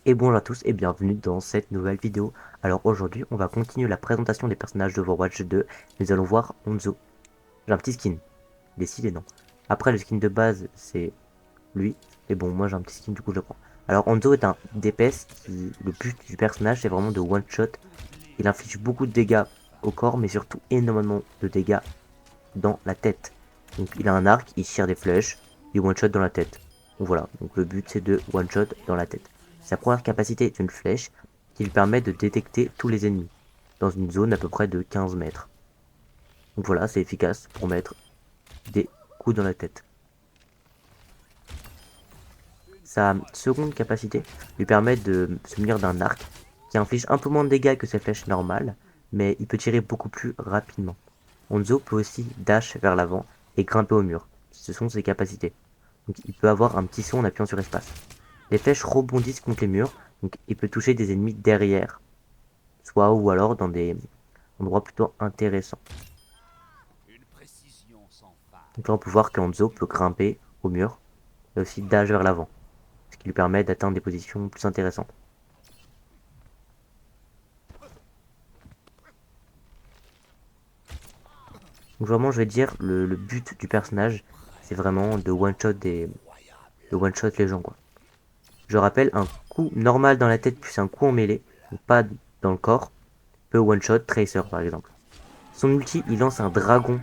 Et bonjour à tous et bienvenue dans cette nouvelle vidéo. Alors aujourd'hui on va continuer la présentation des personnages d'Overwatch 2. Nous allons voir Hanzo. J'ai un petit skin, décidez non. Après le skin de base c'est lui. Et bon moi j'ai un petit skin du coup je le prends. Alors Hanzo est un DPS qui, le but du personnage c'est vraiment de one shot. Il inflige beaucoup de dégâts au corps mais surtout énormément de dégâts dans la tête. Donc il a un arc, il tire des flèches, il one shot dans la tête. Donc voilà, donc le but c'est de one shot dans la tête. Sa première capacité est une flèche qui lui permet de détecter tous les ennemis dans une zone à peu près de 15 mètres. Donc voilà, c'est efficace pour mettre des coups dans la tête. Sa seconde capacité lui permet de se munir d'un arc qui inflige un peu moins de dégâts que ses flèches normales, mais il peut tirer beaucoup plus rapidement. Hanzo peut aussi dash vers l'avant et grimper au mur. Ce sont ses capacités. Donc il peut avoir un petit saut en appuyant sur espace. Les flèches rebondissent contre les murs, donc il peut toucher des ennemis derrière, soit ou alors dans des endroits plutôt intéressants. Donc là on peut voir que Hanzo peut grimper au mur et aussi dash vers l'avant, ce qui lui permet d'atteindre des positions plus intéressantes. Donc vraiment je vais dire le but du personnage c'est vraiment de one shot les gens quoi. Je rappelle, un coup normal dans la tête plus un coup en mêlée, donc pas dans le corps, peut one shot Tracer par exemple. Son ulti, il lance un dragon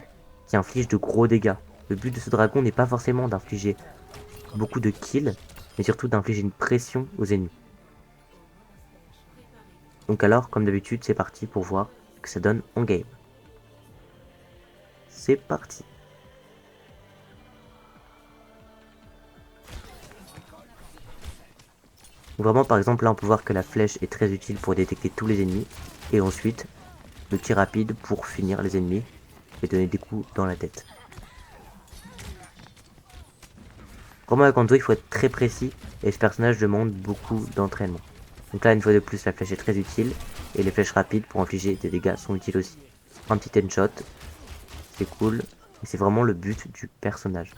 qui inflige de gros dégâts. Le but de ce dragon n'est pas forcément d'infliger beaucoup de kills, mais surtout d'infliger une pression aux ennemis. Donc alors, comme d'habitude, c'est parti pour voir ce que ça donne en game. C'est parti. Donc vraiment, par exemple, là on peut voir que la flèche est très utile pour détecter tous les ennemis, et ensuite le tir rapide pour finir les ennemis et donner des coups dans la tête. Vraiment avec Hanzo, il faut être très précis et ce personnage demande beaucoup d'entraînement. Donc là, une fois de plus, la flèche est très utile et les flèches rapides pour infliger des dégâts sont utiles aussi. Un petit headshot, c'est cool et c'est vraiment le but du personnage.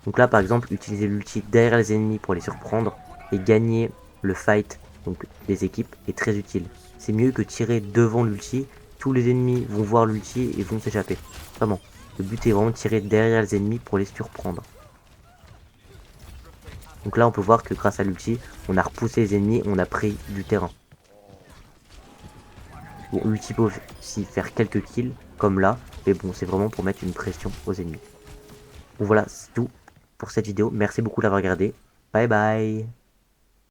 Donc là, par exemple, utiliser l'ulti derrière les ennemis pour les surprendre et gagner le fight, donc des équipes, est très utile. C'est mieux que tirer devant l'ulti, tous les ennemis vont voir l'ulti et vont s'échapper. Vraiment, le but est vraiment de tirer derrière les ennemis pour les surprendre. Donc là on peut voir que grâce à l'ulti, on a repoussé les ennemis, on a pris du terrain. Bon, l'ulti peut aussi faire quelques kills, comme là, mais bon, c'est vraiment pour mettre une pression aux ennemis. Bon voilà, c'est tout pour cette vidéo. Merci beaucoup d'avoir regardé. Bye bye.